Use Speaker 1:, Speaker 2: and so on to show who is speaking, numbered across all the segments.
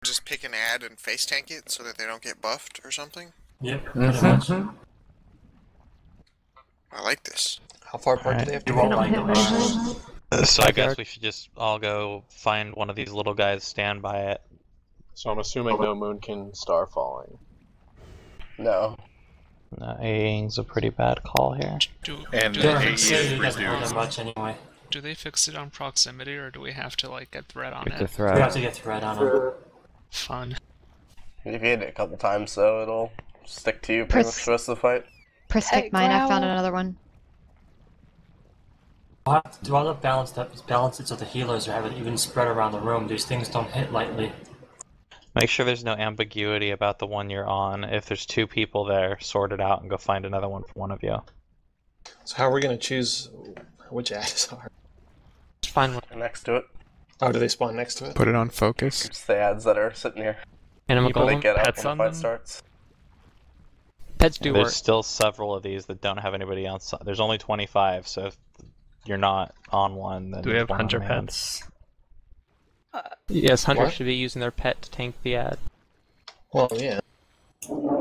Speaker 1: Just pick an ad and face tank it so that they don't get buffed or something?
Speaker 2: Yep, pretty much.
Speaker 1: I like this.
Speaker 3: How far apart do they have to
Speaker 2: You
Speaker 3: be?
Speaker 2: won't like it.
Speaker 4: So I guess we should just all go find one of these little guys, stand by it.
Speaker 5: So I'm assuming no moonkin star falling.
Speaker 3: No.
Speaker 4: Aing's a pretty bad call here.
Speaker 6: And
Speaker 2: They're
Speaker 6: AE
Speaker 2: fixated,
Speaker 6: is
Speaker 2: it doesn't matter
Speaker 6: reduced.
Speaker 2: much anyway.
Speaker 7: Do they fix it on proximity, or do we have to like get threat on
Speaker 8: Get the
Speaker 7: it?
Speaker 8: threat.
Speaker 2: You have to get thread on it.
Speaker 7: Fun.
Speaker 3: If you hit it a couple times, though, it'll stick to you pretty much the rest of the fight.
Speaker 9: Protect mine, I found another one.
Speaker 2: Do I balance it so the healers have it even spread around the room? These things don't hit lightly.
Speaker 4: Make sure there's no ambiguity about the one you're on. If there's two people there, sort it out and go find another one for one of you.
Speaker 5: So how are we going to choose which ads are?
Speaker 7: Just find one.
Speaker 3: Next to it.
Speaker 5: Oh, do they spawn next to it?
Speaker 8: Put it on focus.
Speaker 3: It's the ads that are sitting here.
Speaker 7: Animal
Speaker 3: People they
Speaker 7: golem,
Speaker 3: get out
Speaker 7: pets
Speaker 3: when
Speaker 7: on
Speaker 3: the fight
Speaker 7: them?
Speaker 3: starts.
Speaker 7: Pets do
Speaker 4: There's
Speaker 7: work.
Speaker 4: still several of these that don't have anybody outside. There's only 25, so if you're not on one, then
Speaker 7: Do we have
Speaker 4: one
Speaker 7: hunter
Speaker 4: on hand.
Speaker 7: pets? Yes, hunters
Speaker 5: What?
Speaker 7: should be using their pet to tank the ad.
Speaker 5: Well, yeah.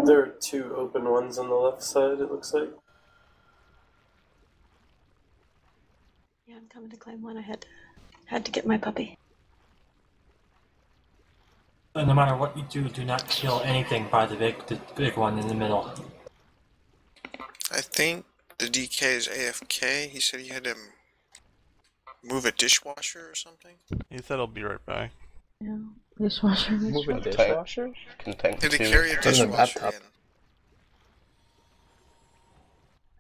Speaker 10: There are two open ones on the left side, it looks like.
Speaker 9: Yeah, I'm coming to claim one. I had to get my puppy.
Speaker 2: And no matter what you do not kill anything by the big one in the middle.
Speaker 1: I think the DK is AFK. He said he had to move a dishwasher or something.
Speaker 6: He said he'll be right back.
Speaker 9: Yeah, dishwasher.
Speaker 5: Moving dishwasher?
Speaker 3: Can tank
Speaker 1: Did he
Speaker 3: two.
Speaker 1: carry a
Speaker 5: Doesn't
Speaker 1: dishwasher
Speaker 5: laptop.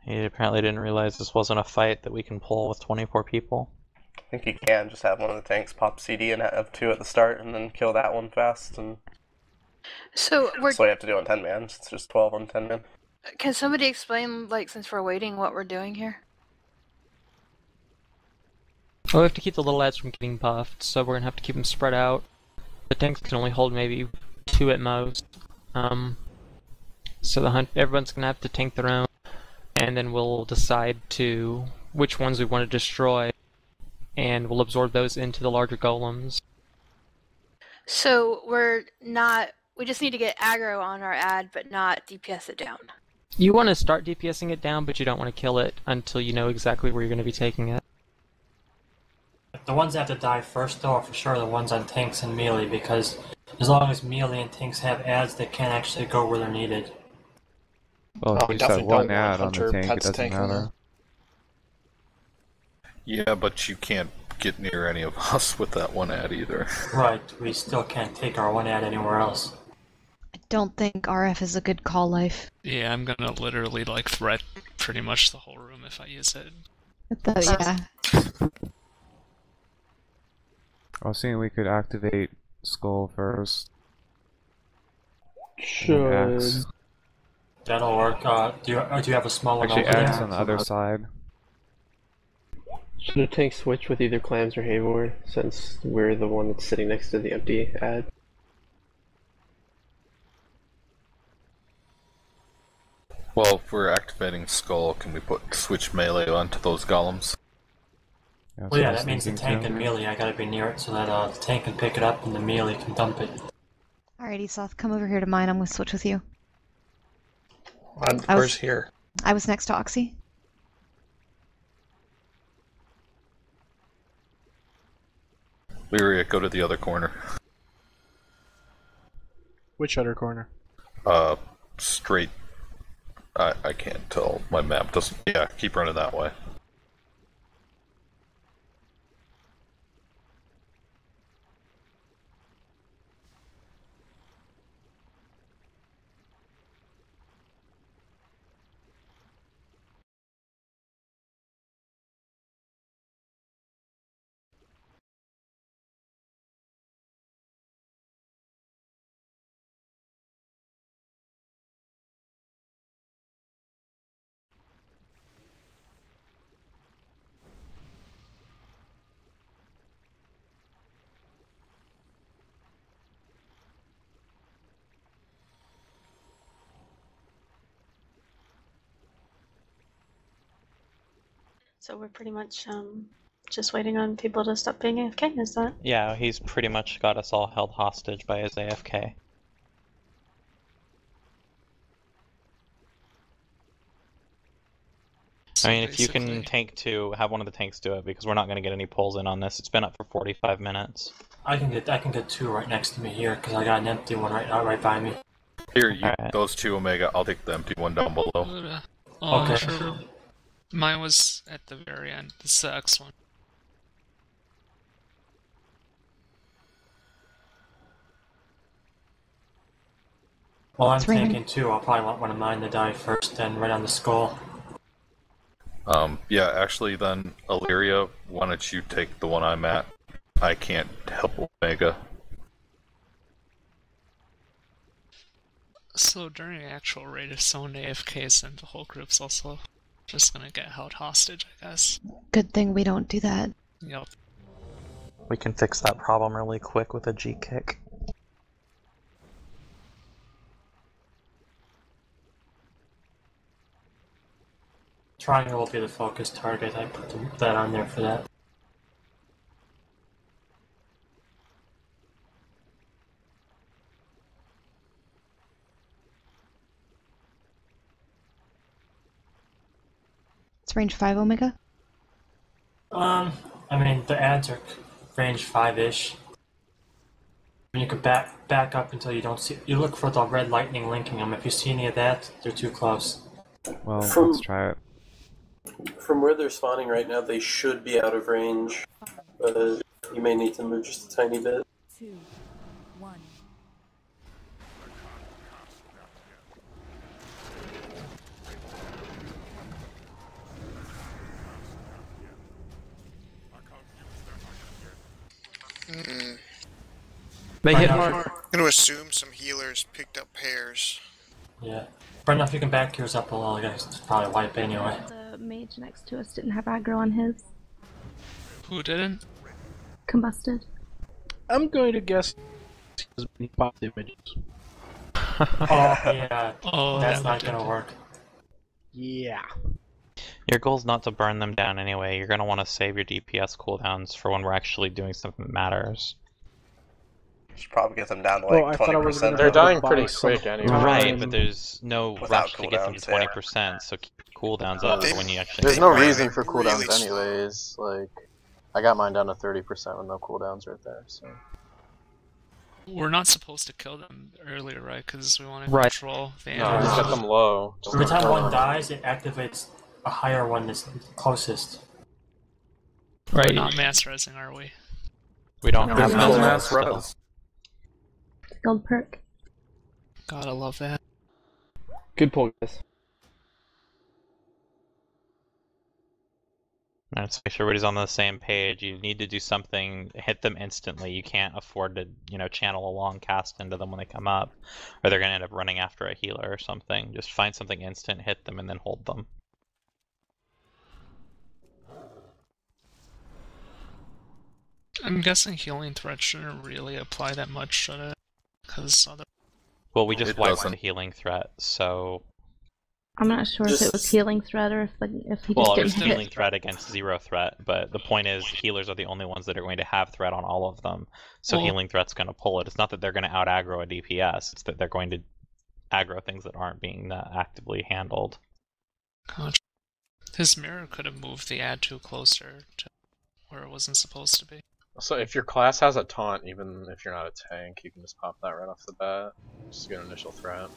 Speaker 1: in?
Speaker 4: He apparently didn't realize this wasn't a fight that we can pull with 24 people.
Speaker 3: I think you can just have one of the tanks pop CD and have two at the start and then kill that one fast. And
Speaker 11: So
Speaker 3: that's what you have to do on 10 man. It's just 12 on 10 man.
Speaker 11: can somebody explain, like, since we're waiting, what we're doing here?
Speaker 7: Well, we have to keep the little ads from getting buffed, so we're gonna have to keep them spread out. The tanks can only hold maybe 2 at most. So everyone's gonna have to tank their own, and then we'll decide which ones we want to destroy, and we'll absorb those into the larger golems.
Speaker 11: So we just need to get aggro on our ad, but not DPS it down.
Speaker 7: You want to start DPSing it down, but you don't want to kill it until you know exactly where you're going to be taking it.
Speaker 2: The ones that have to die first, though, are for sure the ones on tanks and melee, because as long as melee and tanks have ads, they can't actually go where they're needed.
Speaker 8: Well,
Speaker 5: Oh,
Speaker 8: if
Speaker 5: we
Speaker 8: you set
Speaker 5: definitely
Speaker 8: one
Speaker 5: don't
Speaker 8: ad
Speaker 5: want
Speaker 8: on the
Speaker 5: hunter
Speaker 8: tank, it
Speaker 5: pets
Speaker 8: doesn't
Speaker 5: tanking
Speaker 8: matter.
Speaker 6: Yeah, but you can't get near any of us with that one ad either.
Speaker 2: Right, we still can't take our one ad anywhere else.
Speaker 9: I don't think RF is a good call life.
Speaker 7: Yeah, I'm gonna literally like threat pretty much the whole room if I use it.
Speaker 9: Yeah.
Speaker 8: I was thinking we could activate Skull first.
Speaker 10: Should.
Speaker 8: Axe.
Speaker 2: That'll work. Do you have a small one
Speaker 8: Actually,
Speaker 2: over
Speaker 8: Axe
Speaker 2: there?
Speaker 8: on the other side.
Speaker 10: Should a tank switch with either Clams or Hayward, since we're the one that's sitting next to the empty ad?
Speaker 6: Well, if we're activating Skull, can we switch melee onto those golems?
Speaker 8: Yeah,
Speaker 2: Well, yeah,
Speaker 8: I was
Speaker 2: that means the
Speaker 8: thinking
Speaker 2: tank
Speaker 8: too.
Speaker 2: and melee, I gotta be near it so that the tank can pick it up and the melee can dump it.
Speaker 9: Alrighty, Soth, come over here to mine. I'm gonna switch with you.
Speaker 5: Where's here?
Speaker 9: I was next to Oxy.
Speaker 6: Lyria, go to the other corner.
Speaker 5: Which other corner?
Speaker 6: Straight. I can't tell. My map doesn't. Yeah, keep running that way.
Speaker 9: So we're pretty much just waiting on people to stop being AFK, is that?
Speaker 4: Yeah, he's pretty much got us all held hostage by his AFK.
Speaker 12: So
Speaker 4: I mean, if you
Speaker 12: basically-
Speaker 4: can tank two, have one of the tanks do it, because we're not going to get any pulls in on this. It's been up for 45 minutes.
Speaker 2: I can get two right next to me here because I got an empty one right by me.
Speaker 6: Here, you,
Speaker 4: Alright.
Speaker 6: those two Omega. I'll take the empty one down below.
Speaker 2: Okay.
Speaker 12: Sure. Mine was at the very end. This is the X one.
Speaker 2: Well, I'm
Speaker 9: It's raining.
Speaker 2: tanking two. I'll probably want one of mine to die first, then right on the skull.
Speaker 6: Yeah, actually, then Illyria, why don't you take the one I'm at? I can't help Omega.
Speaker 12: So during actual raid, if someone AFKs, then the whole group's also just gonna get held hostage, I guess.
Speaker 9: Good thing we don't do that.
Speaker 12: Yep.
Speaker 4: We can fix that problem really quick with a G kick.
Speaker 2: Triangle will be the focus target. I put that on there for that.
Speaker 9: It's range 5 Omega.
Speaker 2: I mean, the ads are range 5-ish. You can back up until you don't see. You look for the red lightning linking them. If you see any of that, they're too close.
Speaker 8: Well, let's try it.
Speaker 10: From where they're spawning right now, they should be out of range, but you may need to move just a tiny bit.
Speaker 13: 2, 1.
Speaker 7: They hit
Speaker 2: Right now,
Speaker 7: hard.
Speaker 1: I'm gonna assume some healers picked up pairs.
Speaker 2: Yeah. Right now, if you can back yours up a little, I guess it's probably wipe anyway.
Speaker 9: The mage next to us didn't have aggro on his.
Speaker 12: Who didn't?
Speaker 9: Combusted.
Speaker 5: I'm going to guess as many pop images.
Speaker 2: Oh, yeah.
Speaker 12: Oh,
Speaker 2: That's
Speaker 12: that
Speaker 2: not
Speaker 12: would
Speaker 2: gonna
Speaker 12: do.
Speaker 2: work.
Speaker 5: Yeah.
Speaker 4: Your goal's not to burn them down anyway. You're going to want to save your DPS cooldowns for when we're actually doing something that matters.
Speaker 3: Should probably get them down to
Speaker 5: Well,
Speaker 3: like
Speaker 5: I thought I was
Speaker 3: 20%.
Speaker 5: gonna
Speaker 3: though.
Speaker 5: They're dying pretty quick anyway.
Speaker 4: Right, but there's no
Speaker 3: Without
Speaker 4: rush to get them to
Speaker 3: cooldowns,
Speaker 4: 20%, so keep your cooldowns up for when you actually
Speaker 14: There's
Speaker 4: need
Speaker 14: no
Speaker 4: them.
Speaker 14: reason for
Speaker 1: Really
Speaker 14: cooldowns
Speaker 1: slow.
Speaker 14: anyways. Like, I got mine down to 30% with no cooldowns right there. So
Speaker 12: We're not supposed to kill them earlier, right? Because we want to
Speaker 7: Right.
Speaker 12: control the
Speaker 14: no, just get them low. Just
Speaker 2: Every
Speaker 14: don't
Speaker 2: time
Speaker 14: kill
Speaker 2: one
Speaker 14: them.
Speaker 2: dies, it activates a higher one that's closest.
Speaker 12: We're
Speaker 7: Right.
Speaker 12: not mass resing, are we?
Speaker 4: We don't
Speaker 9: No,
Speaker 4: have
Speaker 9: we
Speaker 6: There's no
Speaker 9: don't.
Speaker 4: mass
Speaker 6: mass
Speaker 4: still.
Speaker 6: res.
Speaker 9: Gold perk.
Speaker 12: Gotta love that.
Speaker 10: Good pull, guys.
Speaker 4: Let's make sure everybody's on the same page. You need to do something, hit them instantly. You can't afford to, channel a long cast into them when they come up, or they're gonna end up running after a healer or something. Just find something instant, hit them, and then hold them.
Speaker 12: I'm guessing healing threat shouldn't really apply that much, should it? Because other.
Speaker 4: Well, we just
Speaker 6: It
Speaker 4: wiped
Speaker 6: doesn't.
Speaker 4: the healing threat, so...
Speaker 9: I'm not sure if it was healing threat or if he
Speaker 4: Well,
Speaker 9: just
Speaker 4: there's
Speaker 9: didn't
Speaker 4: healing
Speaker 9: hit.
Speaker 4: threat against zero threat, but the point is healers are the only ones that are going to have threat on all of them, so
Speaker 12: Well-
Speaker 4: healing threat's going to pull it. It's not that they're going to out-aggro a DPS, it's that they're going to aggro things that aren't being actively handled.
Speaker 12: Gotcha. His mirror could have moved the ad too closer to where it wasn't supposed to be.
Speaker 14: So if your class has a taunt, even if you're not a tank, you can just pop that right off the bat. Just get an initial threat.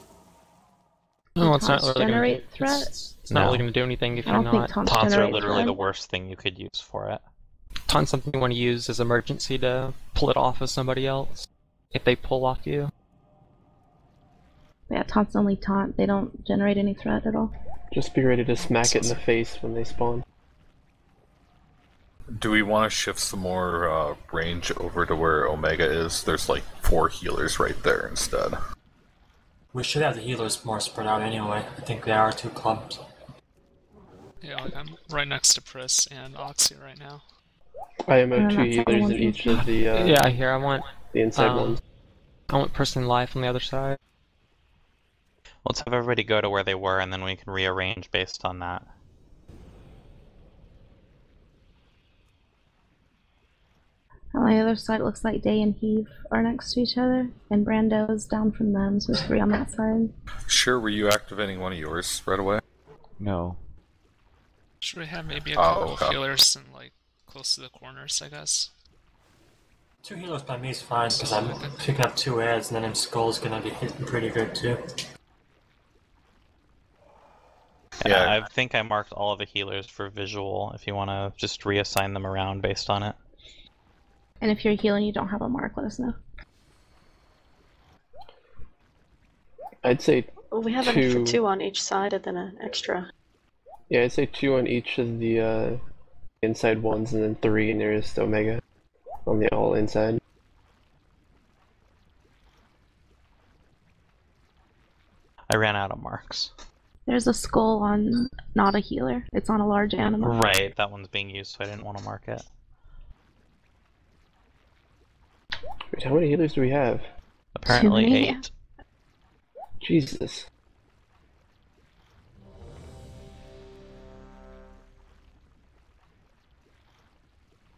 Speaker 7: No, it's not
Speaker 9: Taunts
Speaker 7: really gonna
Speaker 9: generate
Speaker 7: do,
Speaker 9: threat?
Speaker 7: it's not really
Speaker 4: No.
Speaker 7: going to do anything if
Speaker 9: I
Speaker 7: you're
Speaker 9: don't think
Speaker 7: not.
Speaker 9: taunts
Speaker 4: Taunts are
Speaker 9: generate
Speaker 4: literally the
Speaker 9: threat.
Speaker 4: worst thing you could use for it.
Speaker 7: Taunt's something you want to use as emergency to pull it off of somebody else. If they pull off you.
Speaker 9: Yeah, taunts only taunt. They don't generate any threat at all.
Speaker 10: Just be ready to smack it in the face when they spawn.
Speaker 6: Do we want to shift some more range over to where Omega is? There's like 4 healers right there instead.
Speaker 2: We should have the healers more spread out anyway. I think they are two clumps.
Speaker 12: Yeah, like I'm right next to Pris and Oxy right now.
Speaker 10: I am
Speaker 9: And
Speaker 10: two
Speaker 9: that's all
Speaker 10: healers
Speaker 9: one
Speaker 10: in
Speaker 9: thing.
Speaker 10: each of the
Speaker 7: Yeah, here I want
Speaker 10: the inside ones.
Speaker 7: I want person life on the other side.
Speaker 4: Let's have everybody go to where they were, and then we can rearrange based on that.
Speaker 15: On the other side, it looks like Day and Heave are next to each other, and Brando is down from them, so there's 3 on that side.
Speaker 6: Sure, were you activating one of yours right away?
Speaker 8: No.
Speaker 12: Should we have maybe a couple
Speaker 6: okay.
Speaker 12: healers in, like, close to the corners, I guess?
Speaker 2: 2 healers by me is fine, because I'm picking up 2 ads, and then Skull's gonna be hitting pretty good too.
Speaker 4: Yeah, I think I marked all of the healers for visual, if you want to just reassign them around based on it.
Speaker 15: And if you're healing, you don't have a mark, let us know.
Speaker 10: I'd say
Speaker 9: Well, we have an extra 2 on each side and then an extra.
Speaker 10: Yeah, I'd say 2 on each of the inside ones, and then 3 nearest Omega on the all inside.
Speaker 4: I ran out of marks.
Speaker 15: There's a skull on not a healer. It's on a large animal.
Speaker 4: Right, that one's being used, so I didn't want to mark it.
Speaker 10: Wait, how many healers do we have?
Speaker 4: Apparently 8.
Speaker 10: Jesus.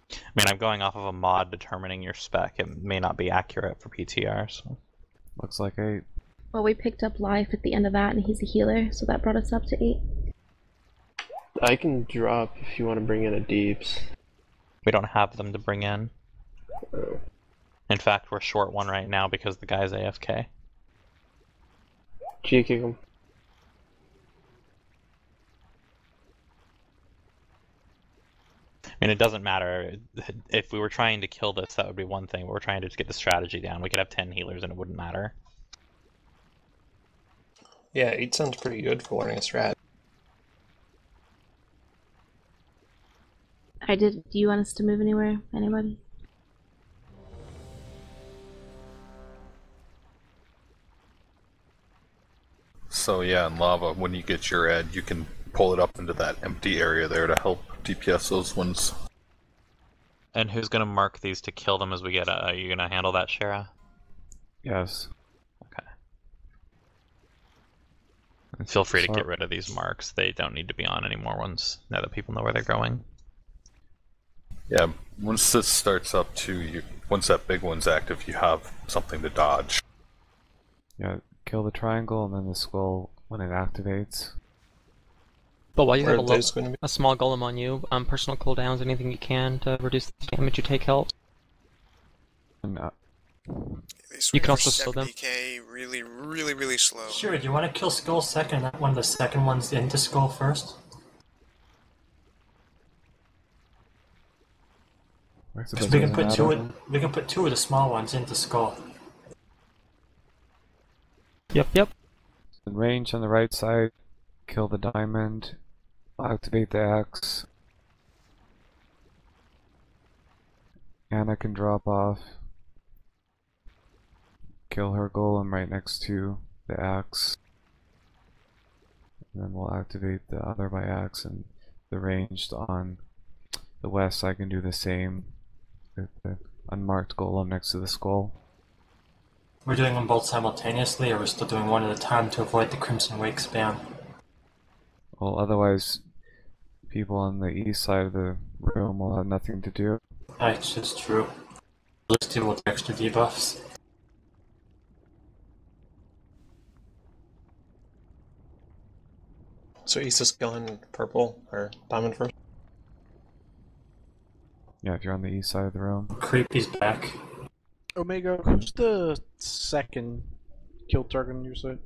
Speaker 4: I mean, I'm going off of a mod determining your spec. It may not be accurate for PTR, so...
Speaker 8: Looks like 8.
Speaker 15: Well, we picked up Life at the end of that, and he's a healer, so that brought us up to 8.
Speaker 10: I can drop if you want to bring in a Deeps.
Speaker 4: We don't have them to bring in. In fact, we're short one right now because the guy's AFK.
Speaker 10: G-kick him.
Speaker 4: I mean, it doesn't matter. If we were trying to kill this, that would be one thing, but we're trying to just get the strategy down. We could have 10 healers and it wouldn't matter.
Speaker 5: Yeah, 8 sounds pretty good for learning a strat.
Speaker 15: Do you want us to move anywhere? Anybody?
Speaker 6: So yeah, in lava, when you get your ed, you can pull it up into that empty area there to help DPS those ones.
Speaker 4: And who's gonna mark these to kill them as we get? Are you gonna handle that, Shara?
Speaker 8: Yes.
Speaker 4: Okay. And feel free to get rid of these marks. They don't need to be on anymore once now that people know where they're going.
Speaker 6: Yeah, once this starts up too, once that big one's active, you have something to dodge.
Speaker 8: Yeah, kill the triangle and then the skull when it activates.
Speaker 7: But while you have a small golem on you, personal cooldowns, anything you can to reduce the damage you take helps.
Speaker 8: And,
Speaker 1: You
Speaker 7: can also slow them.
Speaker 1: really slow.
Speaker 2: Sure, do you want to kill Skull second, not one of the second ones into Skull first? Because we can put two of the small ones into Skull.
Speaker 7: Yep.
Speaker 8: In range on the right side, kill the diamond, activate the axe. Anna can drop off. Kill her golem right next to the axe. And then we'll activate the other by axe, and the ranged on the west I can do the same with the unmarked golem next to the skull.
Speaker 2: We're doing them both simultaneously, or we're still doing one at a time to avoid the Crimson Wake spam?
Speaker 8: Well, otherwise people on the east side of the room will have nothing to do.
Speaker 2: That's just true. Let's deal with the extra debuffs.
Speaker 5: So East is killing purple or diamond first?
Speaker 8: Yeah, if you're on the east side of the room.
Speaker 2: Creepy's back.
Speaker 16: Omega, who's the second kill target on your side?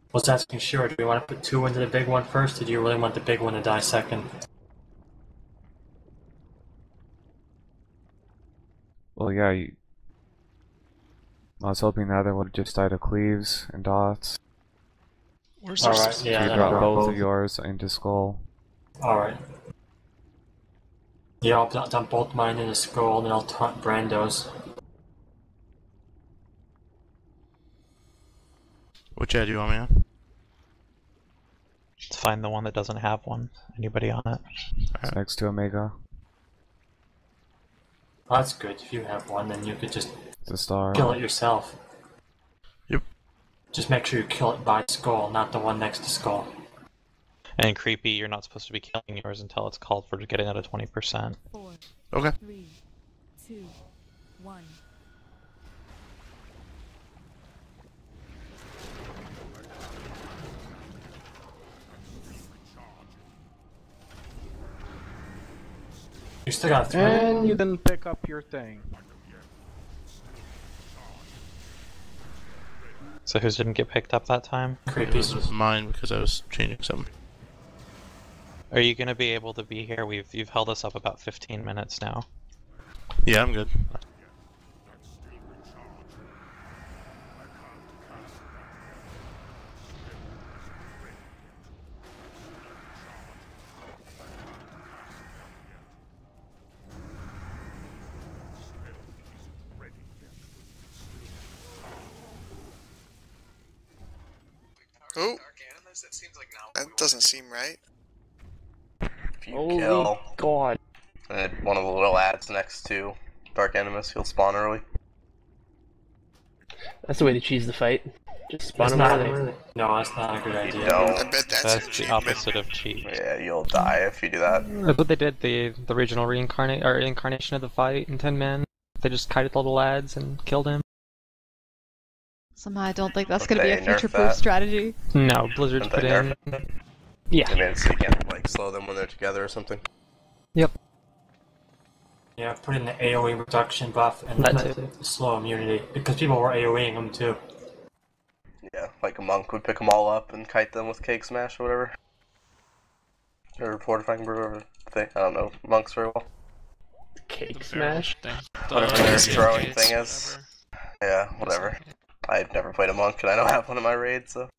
Speaker 2: I was asking Shira, do you want to put two into the big one first, or do you really want the big one to die second?
Speaker 8: Well, yeah, I was hoping the other would have just died of cleaves and dots.
Speaker 12: Where's
Speaker 2: Alright,
Speaker 8: So you drop both of yours into skull.
Speaker 2: Alright. Yeah, I'll dump both mine in the skull, and then I'll taunt Brando's.
Speaker 17: Which ad do you want me on?
Speaker 4: Let's find the one that doesn't have one. Anybody on it?
Speaker 8: It's next to Omega.
Speaker 2: Well, that's good. If you have one, then you could just
Speaker 8: It's a star.
Speaker 2: kill it yourself.
Speaker 17: Yep.
Speaker 2: Just make sure you kill it by skull, not the one next to skull.
Speaker 4: And Creepy, you're not supposed to be killing yours until it's called for to getting out of 20%.
Speaker 17: Okay.
Speaker 13: 2, 1.
Speaker 2: You still got 3.
Speaker 16: And you can pick up your thing.
Speaker 4: So whose didn't get picked up that time?
Speaker 17: It was mine because I was changing something.
Speaker 4: Are you gonna be able to be here? You've held us up about 15 minutes now.
Speaker 17: Yeah, I'm good.
Speaker 1: Oh, that doesn't seem right.
Speaker 3: If you
Speaker 10: Holy
Speaker 3: kill
Speaker 10: God.
Speaker 3: one of the little ads next to Dark Animus, he'll spawn early.
Speaker 10: That's the way to cheese the fight. Just spawn
Speaker 2: It's
Speaker 10: him
Speaker 2: not
Speaker 10: early.
Speaker 2: No, that's not a good idea.
Speaker 3: Don't.
Speaker 1: I bet
Speaker 4: That's the opposite of cheat.
Speaker 3: Yeah, you'll die if you do that.
Speaker 7: That's what they did. The original incarnation of the fight in 10 men. They just kited the little lads and killed him.
Speaker 18: Somehow I don't think that's
Speaker 3: But
Speaker 18: going to be a
Speaker 3: they nerfed
Speaker 18: future-proof
Speaker 3: that.
Speaker 18: strategy.
Speaker 7: No, Blizzard's
Speaker 3: Didn't
Speaker 7: put
Speaker 3: they
Speaker 7: in.
Speaker 3: nerf it?
Speaker 7: Yeah.
Speaker 3: I mean, so you can't like slow them when they're together or something.
Speaker 7: Yep.
Speaker 2: Yeah, put in the AoE reduction buff and
Speaker 7: That's
Speaker 2: slow immunity, because people were AoEing them too.
Speaker 3: Yeah, like a monk would pick them all up and kite them with cake smash or whatever. Or fortifying brew or thing. I don't know monks very well.
Speaker 10: Cake
Speaker 12: The
Speaker 10: smash?
Speaker 12: thing.
Speaker 3: Whatever their
Speaker 12: The
Speaker 3: throwing
Speaker 12: gates,
Speaker 3: thing is. Yeah, whatever. I've never played a monk and I don't have one in my raid, so.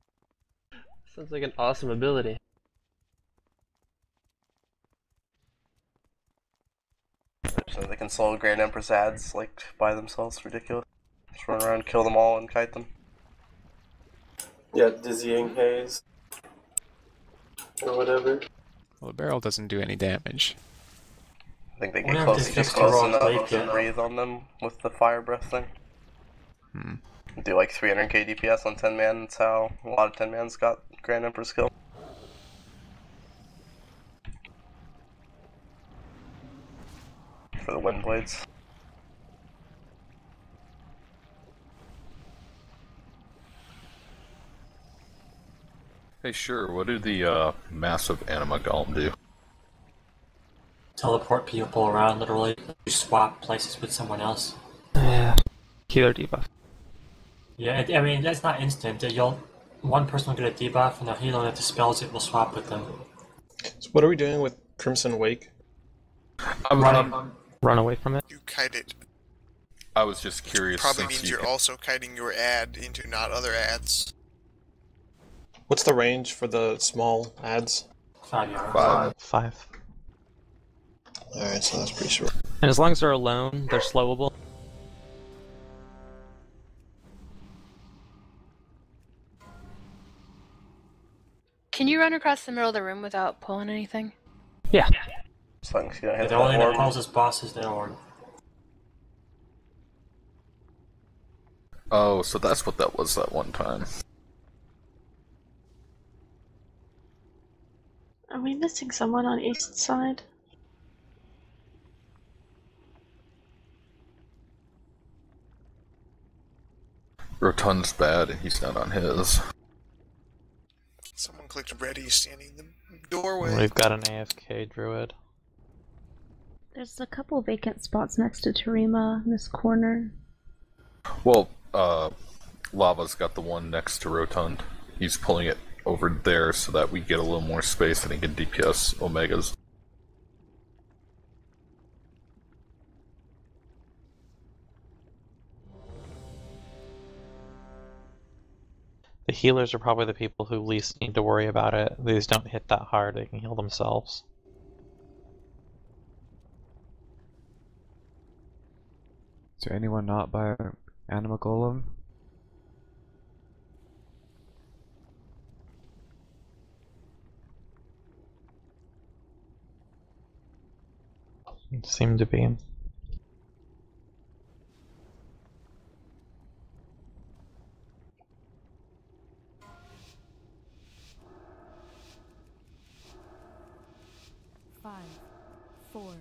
Speaker 10: Sounds like an awesome ability.
Speaker 3: So they can slow Grand Empress ads like by themselves. Ridiculous. Just run around, kill them all, and kite them.
Speaker 5: Yeah, dizzying haze. Or whatever.
Speaker 19: Well, the barrel doesn't do any damage.
Speaker 3: I think they
Speaker 2: We
Speaker 3: get
Speaker 2: have
Speaker 3: close,
Speaker 2: to
Speaker 3: just
Speaker 2: fix the
Speaker 3: close
Speaker 2: raw
Speaker 3: enough
Speaker 2: blade
Speaker 3: to
Speaker 2: kit.
Speaker 3: breathe on them with the fire breath thing. Do like 300k DPS on 10 man. That's how a lot of 10 mans got Grand Emperor skill. For the wind blades.
Speaker 6: Hey, sure. What do the massive anima golem do?
Speaker 2: Teleport people around, literally. You swap places with someone else.
Speaker 7: Yeah. Healer debuff.
Speaker 2: Yeah, I mean, that's not instant. One person will get a debuff, and the healer that dispels it will swap with them.
Speaker 5: So what are we doing with Crimson Wake?
Speaker 7: Run away from it.
Speaker 1: You kite it.
Speaker 6: I was just curious.
Speaker 1: Probably
Speaker 6: since
Speaker 1: means
Speaker 6: you
Speaker 1: you're
Speaker 6: can-
Speaker 1: also kiting your ad into not other ads.
Speaker 5: What's the range for the small ads?
Speaker 2: 5 yards.
Speaker 4: 5.
Speaker 5: Alright, so that's pretty short.
Speaker 7: And as long as they're alone, they're slowable.
Speaker 11: Can you run across the middle of the room without pulling anything?
Speaker 7: Yeah.
Speaker 3: As long as you don't hit
Speaker 2: The
Speaker 3: that
Speaker 2: only thing that
Speaker 3: orb.
Speaker 2: pulls this boss is the orb.
Speaker 6: Oh, so that's what that was that one time.
Speaker 9: Are we missing someone on east side?
Speaker 6: Rotund's bad and he's not on his.
Speaker 1: Someone clicked ready standing in the doorway.
Speaker 4: We've got an AFK druid.
Speaker 15: There's a couple vacant spots next to Terima in this corner.
Speaker 6: Well, Lava's got the one next to Rotund. He's pulling it over there so that we get a little more space and he can DPS Omegas.
Speaker 4: The healers are probably the people who least need to worry about it. They just don't hit that hard, they can heal themselves.
Speaker 8: Is there anyone not by Anima Golem?
Speaker 4: Seem to be.
Speaker 13: Five, 4,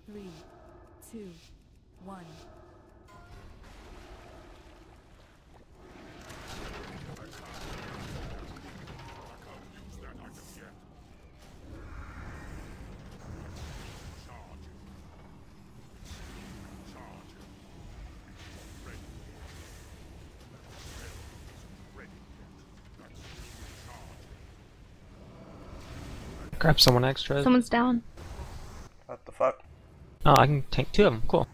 Speaker 13: 3, 2, 1.
Speaker 7: Grab someone extra.
Speaker 15: Someone's down.
Speaker 3: What the fuck?
Speaker 7: Oh, I can take 2 of them. Cool.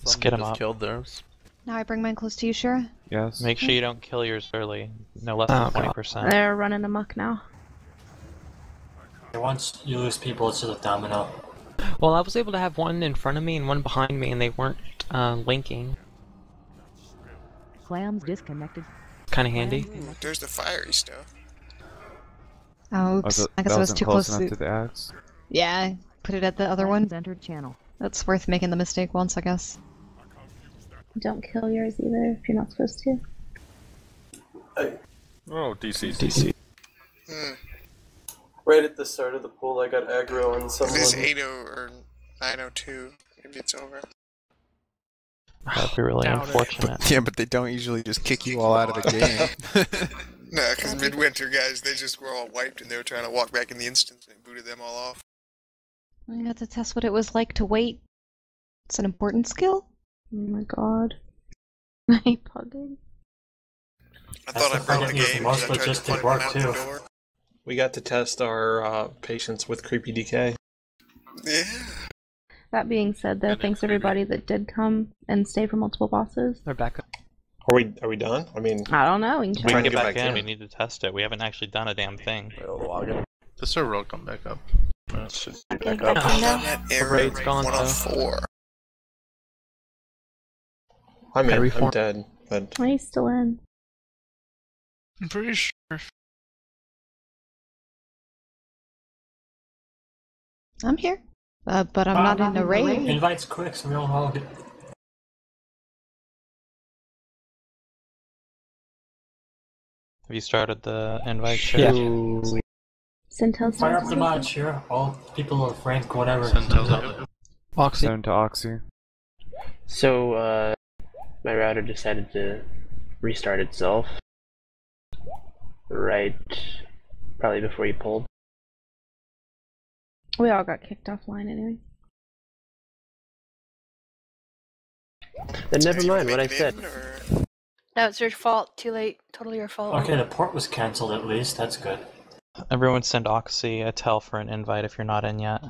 Speaker 4: Let's get them
Speaker 14: just
Speaker 4: up.
Speaker 14: killed theirs.
Speaker 18: Now I bring mine close to you, Shira.
Speaker 8: Yes.
Speaker 4: Make sure you don't kill yours early. No less than 20%.
Speaker 15: They're running amok now.
Speaker 2: Once you lose people, it's just a domino.
Speaker 7: Well, I was able to have one in front of me and one behind me, and they weren't linking.
Speaker 13: Clams disconnected.
Speaker 7: Kind of handy.
Speaker 1: Ooh, there's the fiery stuff.
Speaker 18: Oh, oops. I guess I was too close
Speaker 8: enough to the axe.
Speaker 18: Yeah, put it at the other one.
Speaker 13: Entered channel.
Speaker 18: That's worth making the mistake once, I guess.
Speaker 15: Don't kill yours either if you're not supposed to.
Speaker 6: Oh, DC.
Speaker 10: DC. Right at the start of the pool, I got aggro on
Speaker 1: If
Speaker 10: someone.
Speaker 1: it's 80 or 902, maybe it's over.
Speaker 4: That'd be really unfortunate.
Speaker 19: Yeah, but they don't usually just kick you all out of the game.
Speaker 1: No, because Midwinter guys, they just were all wiped and they were trying to walk back in the instance and it booted them all off.
Speaker 18: I got to test what it was like to wait. It's an important skill.
Speaker 15: Oh my god. I hate pugging.
Speaker 1: I thought I broke the game
Speaker 2: most
Speaker 1: because I tried to
Speaker 2: logistic
Speaker 1: punt
Speaker 2: work
Speaker 1: out
Speaker 2: too.
Speaker 1: the door.
Speaker 5: We got to test our patience with creepy DK.
Speaker 1: Yeah.
Speaker 15: That being said, though, thanks everybody that did come and stay for multiple bosses.
Speaker 7: They're back up.
Speaker 5: Are we done? I mean,
Speaker 15: I don't know. We can
Speaker 4: We
Speaker 15: try.
Speaker 4: can get back in. We need to test it. We haven't actually done a damn thing.
Speaker 17: The server will come back up.
Speaker 1: Should
Speaker 11: Okay,
Speaker 1: back up.
Speaker 11: back in now.
Speaker 1: That
Speaker 7: The
Speaker 1: error
Speaker 7: raid's gone, though.
Speaker 1: 104.
Speaker 5: I'm in. I'm
Speaker 7: reform.
Speaker 5: dead. But
Speaker 15: Why are you still in?
Speaker 12: I'm pretty sure.
Speaker 18: I'm here. But I'm not in a raid.
Speaker 2: Invites quick so we don't all get...
Speaker 4: Have you started the invite?
Speaker 7: Yeah.
Speaker 15: Sintel's
Speaker 2: Fire up the mod, sure. All people of rank, whatever.
Speaker 7: Oxy.
Speaker 8: Send to Oxy.
Speaker 10: So, my router decided to restart itself. Right, probably before you pulled.
Speaker 15: We all got kicked offline anyway.
Speaker 10: Then never mind what I said.
Speaker 11: No, it's your fault. Too late. Totally your fault.
Speaker 2: Okay, the port was cancelled at least. That's good.
Speaker 4: Everyone send Oxy a tell for an invite if you're not in yet.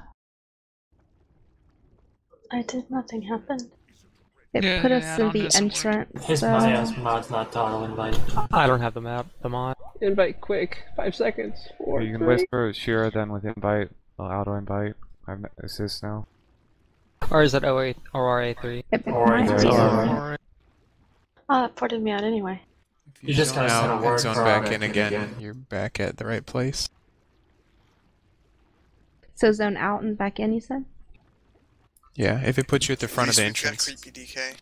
Speaker 9: I did. Nothing happened.
Speaker 15: It put us in the entrance.
Speaker 2: His mod's not auto invite.
Speaker 7: I don't have the mod.
Speaker 10: Invite quick. 5 seconds. 4,
Speaker 8: You can
Speaker 10: 3.
Speaker 8: whisper Shira then with invite. Auto invite. I have assist now.
Speaker 7: Or is that 08 or RA3?
Speaker 9: It ported me out anyway.
Speaker 2: You just gotta send a
Speaker 19: out
Speaker 2: word
Speaker 19: and zone
Speaker 2: for
Speaker 19: back
Speaker 2: it.
Speaker 19: in again. You're back at the right place.
Speaker 15: So zone out and back in, you said?
Speaker 19: Yeah, if it puts you at the front of the
Speaker 1: At least we got
Speaker 19: entrance.
Speaker 1: creepy DK.